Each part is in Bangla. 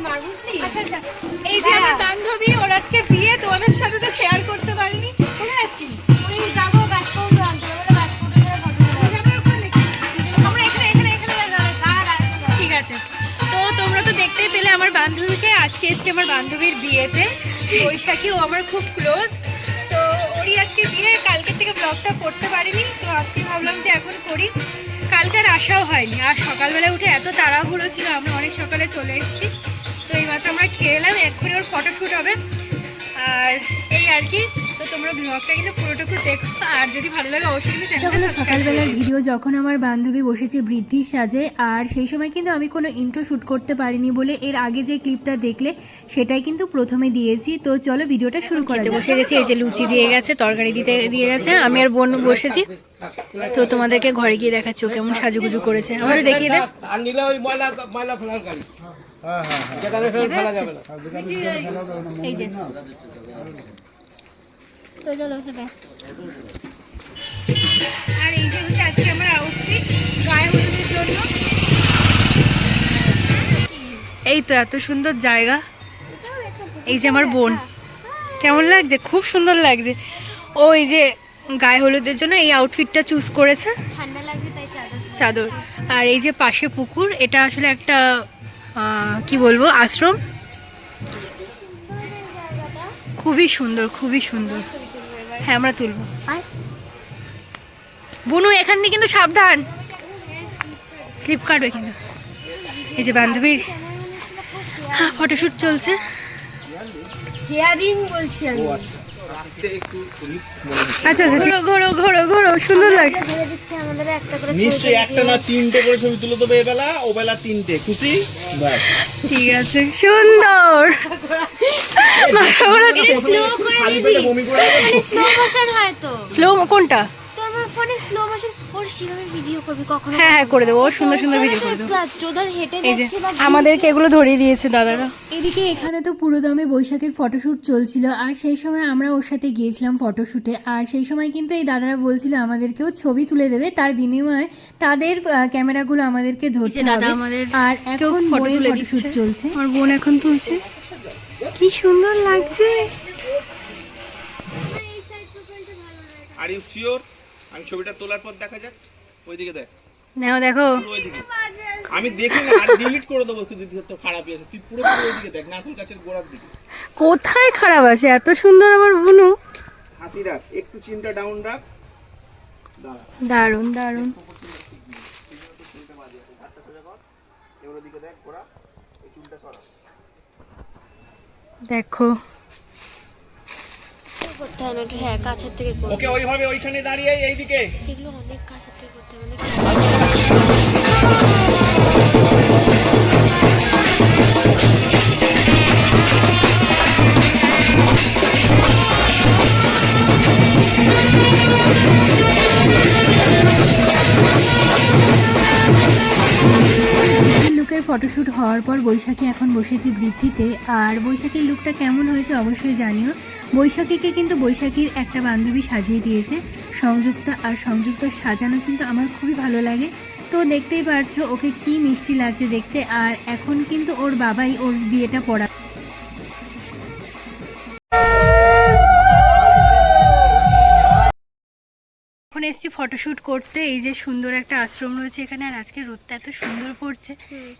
আচ্ছা আচ্ছা, এই যে আমার বান্ধবী, ওর আজকে বিয়ে, তোমাদের সাথে তো শেয়ার করতে পারিনি। কোথায় যাচ্ছিস? ওই যাবো ব্যাচ পাউডার আনতে, বলে ব্যাচ পাউডার আমরা এখানে এখানে এখানে ঠিক আছে। তো তোমরা তো দেখতেই পেলে আমার বান্ধবীকে। আজকে এসছে আমার বান্ধবীর বিয়েতে, বৈশাখী, ও আমার খুব ক্লোজ। তো ওরই আজকে বিয়ে, কালকের থেকে ব্লগটা করতে পারিনি, তো আজকে ভাবলাম যে এখন করি। কালকে আর আসাও হয়নি, আর সকালবেলা উঠে এত তাড়াহুড়ো ছিল, আমরা অনেক সকালে চলে এসেছি। তো এইমাত্র আমরা খেয়ে এলাম, এক্ষুনি ওর ফটোশ্যুট হবে, আর এই আর কি। তো তোমরা ব্লগটা কিন্তু পুরোটুকু দেখো, আর যদি ভালো লাগে অবশ্যই কিন্তু চ্যানেলটা সকালবেলার ভিডিও যখন আমার বান্ধবী বসেছে বৃদ্ধির সাজে, আর সেই সময় কিন্তু আমি কোনো ইন্ট্রো শ্যুট করতে পারিনি বলে এর আগে যে ক্লিপটা দেখলে সেটাই কিন্তু প্রথমে দিয়েছি। তো চলো ভিডিওটা শুরু করতে বসে গেছি। এই যে লুচি দিয়ে গেছে, তরকারি দিয়ে গেছে, আমি আর বোন বসেছি। তো তোমাদেরকে ঘরে গিয়ে দেখাচ্ছি ও কেমন সাজুগুজু করেছে, আমারও দেখিয়ে দে। আর নিলে ওই ময়লা ফেলার গাড়ি। যেখানে ফেলা যাবে না। এই যে তো চলো সেটা। আর এই যে হচ্ছে আজকে আমার আউটফিট গায়ে হলুদের জন্য। এই তো এত সুন্দর জায়গা। এই যে আমার বোন, কেমন লাগছে? খুব সুন্দর লাগছে। ও এই যে গায়ে হলুদের জন্য এই আউটফিটটা চুজ করেছে, ঠান্ডা লাগছে তাই চাদর। আর এই যে পাশে পুকুর, এটা আসলে একটা কি বলবো, আশ্রম। খুবই সুন্দর, খুবই সুন্দর। হ্যাঁ আমরা তুলবো। বুনু এখান দিয়ে কিন্তু সাবধান, স্লিপ কাটবে কিন্তু। এই যে বান্ধবীর ফটোশুট চলছে। হেয়ারিং বলছি আমি। আচ্ছা আচ্ছা, ঘোরো ঘোরো ঘোরো, সুন্দর লাগে। ধরে দিচ্ছে আমাদের একটা করে। নিশ্চয়ই একটা না তিনটে করে ছবি তুলে দেবে এবেলা, ও বেলা তিনটে, খুশি? ব্যাস ঠিক আছে, সুন্দর। স্লো করে দিবি, মানে স্লো মোশন হয় তো। স্লো কোনটা? তোর ফোনে স্লো মোশন ওর শিরোমে ভিডিও করবি কখনো? হ্যাঁ হ্যাঁ করে দেবো, ওর সুন্দর সুন্দর ভিডিও করে দেবো। চোদার হেঁটে এই যে যাচ্ছে বা আমাদেরকে এগুলো ধরিয়ে দিয়েছে দাদারা। এদিকে এখানে তো পুরোদমে বৈশাখের ফটোশ্যুট চলছিল, আর সেই সময় আমরা ওর সাথে গিয়েছিলাম ফটোশ্যুটে। আর সেই সময় কিন্তু এই দাদারা বলছিল আমাদেরকেও ছবি তুলে দেবে, তার বিনিময়ে তাদের ক্যামেরাগুলো আমাদেরকে ধরতে দাদা হবে। আমাদের আর এখন ফটো তুলে ফটোশ্যুট দিচ্ছে চলছে। আমার বোন এখন তুলছে, কি সুন্দর লাগছে। Are you sure? আমি ছবিটা তোলার পর দেখা যাক। ওইদিকে দেখ, নাও দেখো। ওইদিকে আমি দেখি না, আর ডিলিট করে দেবো যদি তো খারাপই আছে। তুই পুরো ওইদিকে দেখ, নারকেল গাছের গোড়ার দিকে। কোথায় খারাপ আছে? এত সুন্দর আমার বুনু। হাসি রাখ, একটু চিনটা ডাউন রাখ। দাঁড়া, দারুণ দারুণ। এবার ওদিকে দেখ গোড়া, এই চুলটা সরা। দেখো করতে হয় না একটু, হ্যাঁ কাছের থেকে করতে। ওকে ওইভাবে ওইখানে দাঁড়িয়ে এইদিকে। এগুলো অনেক কাছের থেকে করতে হবে, অনেক লুকের ফটোশ্যুট হওয়ার পর বৈশাখী এখন বসেছি বৃদ্ধিতে। আর বৈশাখীর লুকটা কেমন হয়েছে অবশ্যই জানিও। বৈশাখীকে কিন্তু বৈশাখীর একটা বান্ধবী সাজিয়ে দিয়েছে, সংযুক্তা। আর সংযুক্তার সাজানো কিন্তু আমার খুবই ভালো লাগে। তো দেখতেই পারছো ওকে কি মিষ্টি লাগছে দেখতে। আর এখন কিন্তু ওর বাবাই ওর বিয়েটা পড়া। এখন এসেছি ফটোশ্যুট করতে। এই যে সুন্দর একটা আশ্রম রয়েছে এখানে, আর আজকে রোদটা এত সুন্দর পড়ছে।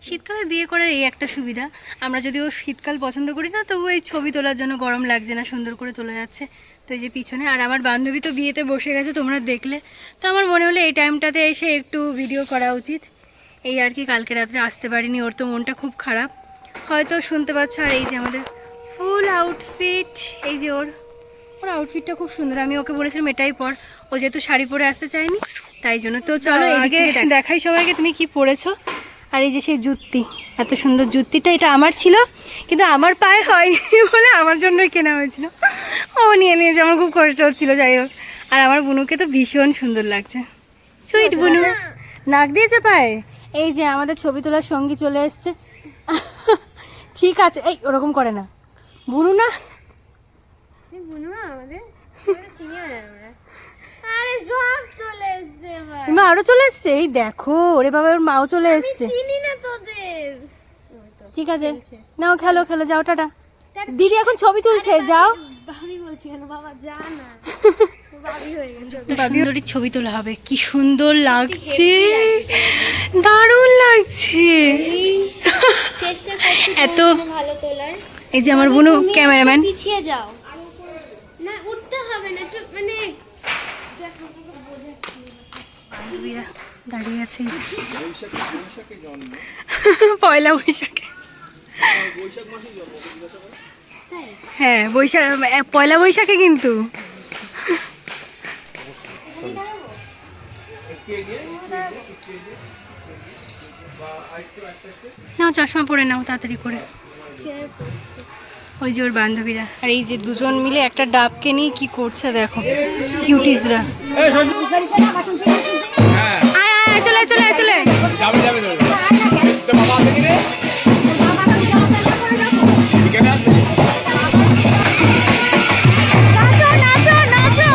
শীতকালে বিয়ে করার এই একটা সুবিধা, আমরা যদিও শীতকাল পছন্দ করি না, তবু এই ছবি তোলার জন্য গরম লাগছে না, সুন্দর করে তোলা যাচ্ছে। তো এই যে পিছনে, আর আমার বান্ধবী তো বিয়েতে বসে গেছে, তোমরা দেখলে। তো আমার মনে হলো এই টাইমটাতে এসে একটু ভিডিও করা উচিত। এই আর কি, কালকে রাত্রে আসতে পারিনি, ওর তো মনটা খুব খারাপ, হয়তো শুনতে পাচ্ছ। আর এই যে আমাদের ফুল আউটফিট, এই যে ওর আউটফিটটা খুব সুন্দর। আমি ওকে বলেছিলাম এটাই পর, ও যেহেতু শাড়ি পরে আসতে চায়নি তাই জন্য। তো চলো এদিকে দেখাই সবাইকে তুমি কি পরেছো। আর এই যে সেই জুতি, এত সুন্দর জুতিটা, এটা আমার ছিল কিন্তু আমার পায়ে হয়নি বলে আমার জন্যই কেনা হয়েছিল। ও নিয়ে নিয়েছে, আমার খুব কষ্ট হচ্ছিল। যাই হোক, আর আমার বুনুকে তো ভীষণ সুন্দর লাগছে। সুইট বুনু নাক দিয়েছে পায়ে। এই যে আমাদের ছবি তোলার সঙ্গী চলে এসছে। ঠিক আছে, এই ওরকম করে না বুনু, না আরে সব চলে এসছে এবার। মা আরো চলে এসছে, এই দেখো। ওরে বাবা, ওর মাও চলে এসছে। চিনি না তোদের। ঠিক আছে নাও খেলো খেলো, যাও টাটা। দিদি এখন ছবি তুলছে, যাও। ভাবি বলছি কেন বাবা, যা না ভাবি হয়ে গেছে। সুন্দরীর ছবি তোলা হবে, কি সুন্দর লাগছে, দারুণ লাগছে। চেষ্টা করছি এত ভালো তোলার। এই যে আমার বোনু ক্যামেরাম্যান। পিছিয়ে যাও না, উঠতে হবে না একটু, মানে বান্ধবীরা দাঁড়িয়ে আছে বৈশাখে জন্ম, পয়লা বৈশাখে। বৈশাখ মাসে জন্ম জিজ্ঞাসা করে। তাই হ্যাঁ বৈশাখ, পয়লা বৈশাখে কিন্তু। নাও চশমা পরে নাও তাড়াতাড়ি করে। খেয়ে পড়ছে। ওই যে ওর বান্ধবীরা, আর এই যে দুজন মিলে একটা ডাবকে নিয়ে কি করছে দেখো, কিউটিজরা। আয় আয় চলে চলে চলে। যাবে যাবে যাবে তো বাবা দেখি রে কেন আসবে নাচো নাচো নাচো।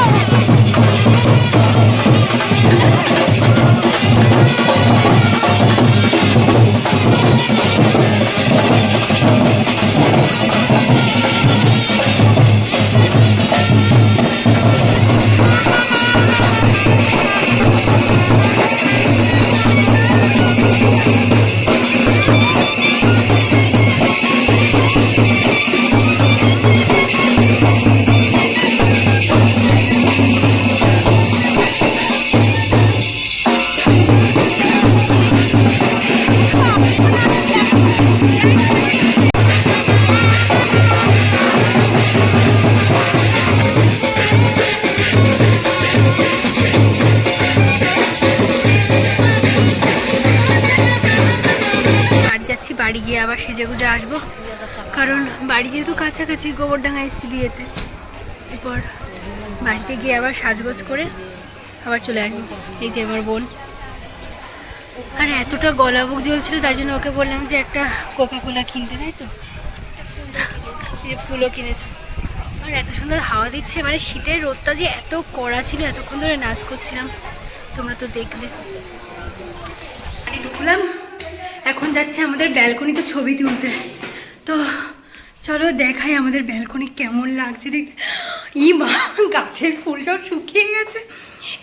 বাড়ি যাচ্ছি, বাড়ি গিয়ে আবার সেজে গুজে আসবো, কারণ বাড়ি যেহেতু কাছাকাছি, গোবরডাঙ্গা এসছি বিয়েতে। এরপর বাড়িতে গিয়ে আবার সাজগোজ করে আবার চলে আসবো। এই যে আমার বোন, আর এতটা গলা বুক জ্বলছিল, তাই জন্য ওকে বললাম যে একটা কোকা কোলা কিনতে, তাই তো এই যে ফুলও কিনেছে। আর এত সুন্দর হাওয়া দিচ্ছে, মানে শীতের রোদটা যে এত কড়া ছিল, এতক্ষণ ধরে নাচ করছিলাম, তোমরা তো দেখলে। ঢুকলাম, এখন যাচ্ছে আমাদের ব্যালকনিতে ছবি তুলতে। তো চলো দেখাই আমাদের ব্যালকনি কেমন লাগছে দেখতে। ই মা, গাছের ফুল সব শুকিয়ে গেছে।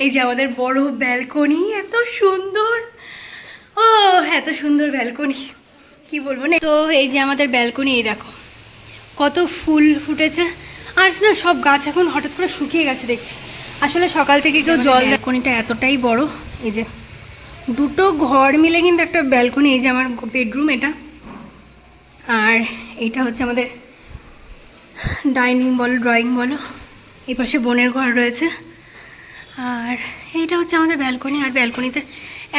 এই যে আমাদের বড় ব্যালকনি, এত সুন্দর, ও এত সুন্দর ব্যালকনি, কি বলবো না। তো এই যে আমাদের ব্যালকনি, এই দেখো কত ফুল ফুটেছে। আর না, সব গাছ এখন হঠাৎ করে শুকিয়ে গেছে দেখছি। আসলে সকাল থেকে কেউ জল, ব্যালকনিটা এতটাই বড়, এই যে দুটো ঘর মিলে কিন্তু একটা ব্যালকনি। এই যে আমার বেডরুম এটা, আর এইটা হচ্ছে আমাদের ডাইনিং বলো, ড্রয়িং বলো। এই পাশে বোনের ঘর রয়েছে, আর এইটা হচ্ছে আমাদের ব্যালকনি। আর ব্যালকনিতে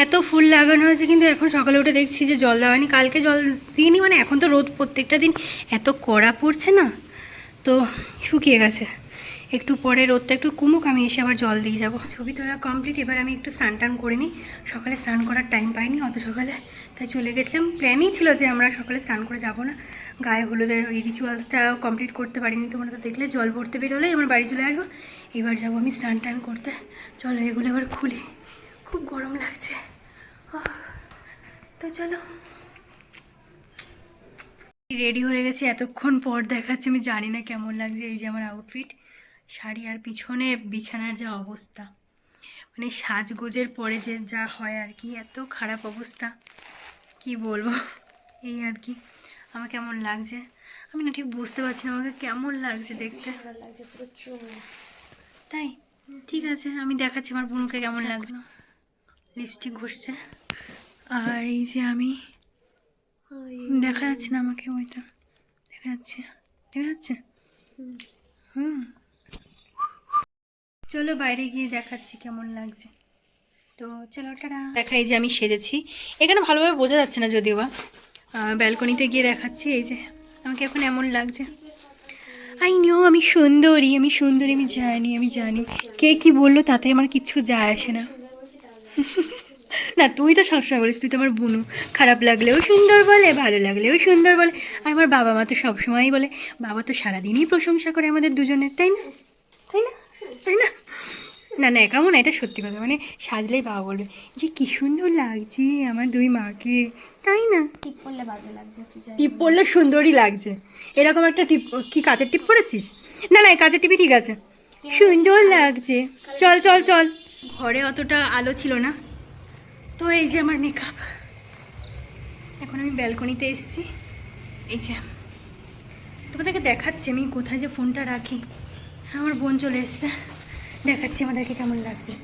এত ফুল লাগানো হয়েছে, কিন্তু এখন সকালে উঠে দেখছি যে জল দেওয়া হয়নি। কালকে জল দিইনি, মানে এখন তো রোদ প্রত্যেকটা দিন এত কড়া পড়ছে না, তো শুকিয়ে গেছে। একটু পরে রোদটা একটু কমুক, আমি এসে আবার জল দিয়ে যাবো। ছবি তোলা কমপ্লিট, এবার আমি একটু স্নান টান করে নিই। সকালে স্নান করার টাইম পাইনি অত সকালে, তাই চলে গেছিলাম। প্ল্যানই ছিল যে আমরা সকালে স্নান করে যাব না, গায়ে হলুদের ওই রিচুয়ালসটা কমপ্লিট করতে পারিনি। তোমরা তো দেখলে, জল ভরতে বেরোলেই আমার বাড়ি চলে আসবো। এবার যাবো আমি স্নান টান করতে। চলো এগুলো এবার খুলি, খুব গরম লাগছে। তো চলো, রেডি হয়ে গেছি, এতক্ষণ পর দেখাচ্ছে, আমি জানি না কেমন লাগছে। এই যে আমার আউটফিট, শাড়ি, আর পিছনে বিছানার যা অবস্থা, মানে সাজগোজের পরে যে যা হয় আর কি, এত খারাপ অবস্থা, কি বলবো। এই আর কি, আমার কেমন লাগছে আমি না ঠিক বুঝতে পারছি না আমাকে কেমন লাগছে দেখতে। লাগছে পুরো চুমু। তাই ঠিক আছে, আমি দেখাচ্ছি আমার বোনকে কেমন লাগলো। লিপস্টিক ঘষছে, আর এই যে আমি, দেখা যাচ্ছে না আমাকে, ওইটা দেখা যাচ্ছে, দেখা যাচ্ছে। চলো বাইরে গিয়ে দেখাচ্ছি কেমন লাগছে। তো চলো টাটা। দেখাই যে আমি সেজেছি, এখানে ভালোভাবে বোঝা যাচ্ছে না যদিও বা, ব্যালকনিতে গিয়ে দেখাচ্ছি। এই যে আমাকে এখন এমন লাগছে। আই নো আমি সুন্দরী, আমি সুন্দরী, আমি জানি কে কি বললো তাতে আমার কিচ্ছু যায় আসে না। না তুই তো সবসময় বলিস, তুই তো আমার বুনু, খারাপ লাগলেও সুন্দর বলে, ভালো লাগলেও সুন্দর বলে। আর আমার বাবা মা তো সবসময়ই বলে, বাবা তো সারাদিনই প্রশংসা করে আমাদের দুজনের, তাই না, তাই না, তাই না। না না কেমন, এটা সত্যি কথা, মানে সাজলেই বাবা বলবে যে কি সুন্দর লাগছে আমার দুই মাকে, তাই না? টিপ পরলে বাজে লাগছে একটু যাই। টিপ পরলে সুন্দরই লাগছে। এরকম একটা টিপ, কি কাচের টিপ পরেছিস? না না, এই কাচের টিপই ঠিক আছে, সুন্দর লাগছে। চল চল চল। ঘরে অতটা আলো ছিল না, তো এই যে আমার মেকআপ। এখন আমি ব্যালকনিতে এসেছি, এই যে তোমাদেরকে দেখাচ্ছি আমি কোথায় যে ফোনটা রাখি। আমার বোন চলে এসছে, দেখাচ্ছি আমাদেরকে কেমন লাগছে।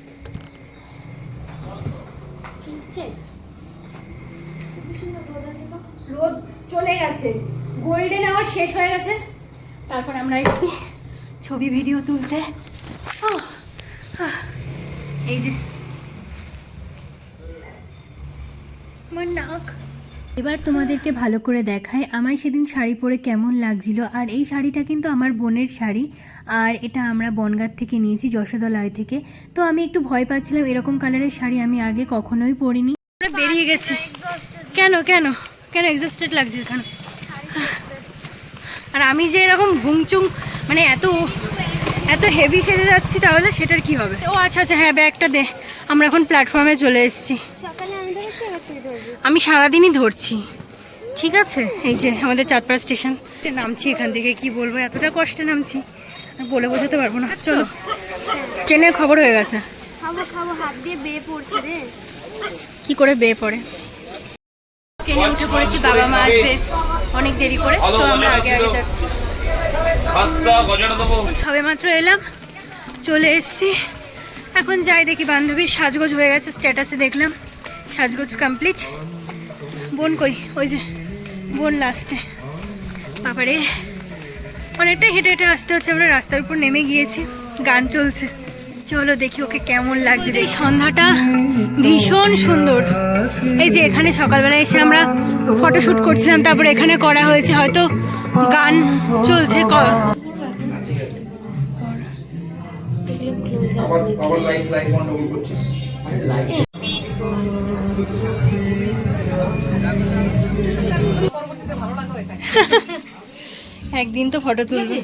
রোদ চলে গেছে, গোল্ডেন আওয়ার শেষ হয়ে গেছে, তারপর আমরা এসেছি ছবি ভিডিও তুলতে। এই যে আমার নাক। এবার তোমাদেরকে ভালো করে দেখায় আমায় সেদিন শাড়ি পরে কেমন লাগছিল। আর এই শাড়িটা কিন্তু আমার বোনের শাড়ি, আর এটা আমরা বনগাঁ থেকে নিয়েছি, যশোদালয় থেকে। তো আমি একটু ভয় পাচ্ছিলাম, এরকম কালারের শাড়ি আমি আগে কখনোই পরিনি। আমরা বেরিয়ে গেছি। কেন কেন কেন এক্সস্টেড লাগছে কেন? আর আমি যে এরকম ভুংচুং মানে এত এত হেভি সেজে যাচ্ছি, তাহলে সেটার কি হবে? ও আচ্ছা আচ্ছা, হ্যাঁ ব্যাগটা দে। আমরা এখন প্ল্যাটফর্মে চলে এসেছি। সকালে আমি ধরেছি, এবার তুই ধরবি। আমি সারাদিনই ধরছি, ঠিক আছে? এই যে আমাদের চাঁদপাড়া স্টেশন নামছি, এখান থেকে কি বলবো, এতটা কষ্টে নামছি আর বলে বোঝাতে পারবো না। চলো, ট্রেনের খবর হয়ে গেছে। খাবো খাবো, হাত দিয়ে বেয়ে পড়ছে রে। কি করে বেয়ে পড়ে? ট্রেনে উঠে পড়েছি, বাবা মা আসবে অনেক দেরি করে, তো আমরা আগে আগে যাচ্ছি। সবে মাত্র এলাম, চলে এসেছি। এখন যাই দেখি, বান্ধবীর সাজগোজ হয়ে গেছে, স্ট্যাটাসে দেখলাম সাজগোজ কমপ্লিট। বোন কই? ওই যে বোন লাস্টে। বাবারে, অনেকটাই হেঁটে হেঁটে আসতে হচ্ছে। আমরা রাস্তার উপর নেমে গিয়েছি, গান চলছে। চলো দেখি ওকে কেমন লাগছে। এই সন্ধ্যাটা ভীষণ সুন্দর। এই যে এখানে সকালবেলা এসে আমরা ফটোশ্যুট করছিলাম, তারপরে এখানে করা হয়েছে, হয়তো গান চলছে। আবার লাইট লাইট গন্ডগোল করছিস। একদিন তো ফটো তুলছি।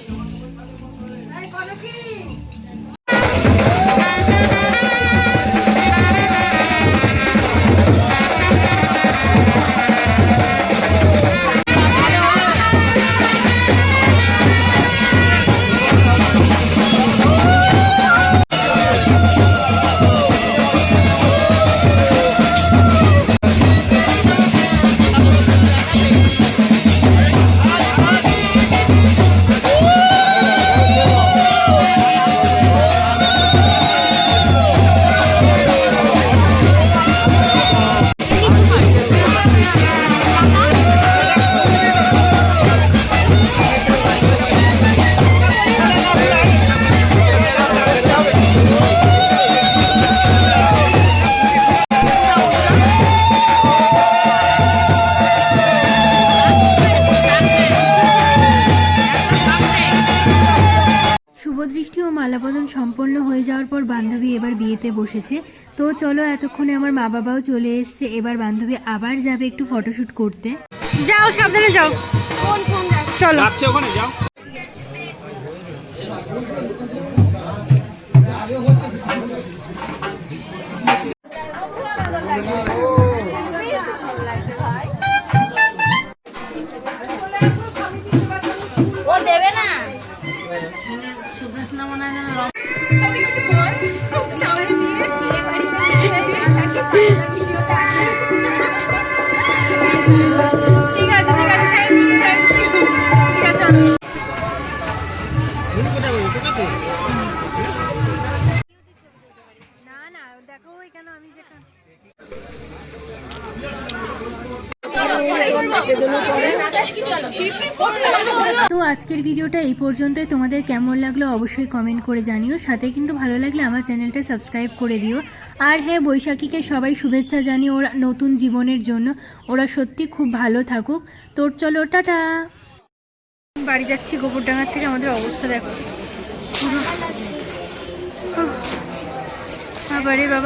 শুভদৃষ্টি ও মালাবদন সম্পন্ন হয়ে যাওয়ার পর বান্ধবী এবার বিয়েতে বসেছে। তো চলো, এতক্ষণে আমার মা বাবাও চলে এসছে। এবার বান্ধবী আবার যাবে একটু ফটোশ্যুট করতে। যাও, সাবধানে যাও। চলো যাচ্ছে ওখানে, যাও। ও দেবে না। ঠিক আছে, থ্যাংক ইউ, ঠিক আছে, চলো। না না, দেখো ওই কেন আমি যেখানে তো আজকের ভিডিওটা এই পর্যন্তই। তোমাদের কেমন লাগলো অবশ্যই কমেন্ট করে জানিও। সাথে কিন্তু ভালো লাগলে আমার চ্যানেলটা সাবস্ক্রাইব করে দিও। আর হ্যাঁ, বৈশাখীকে সবাই শুভেচ্ছা জানিয়ে ওরা নতুন জীবনের জন্য। ওরা সত্যি খুব ভালো থাকুক। তোর চলো, টাটা। বাড়ি যাচ্ছি গোবরডাঙ্গার থেকে। আমাদের অবস্থা দেখো পুরো। বাবারে বাবা।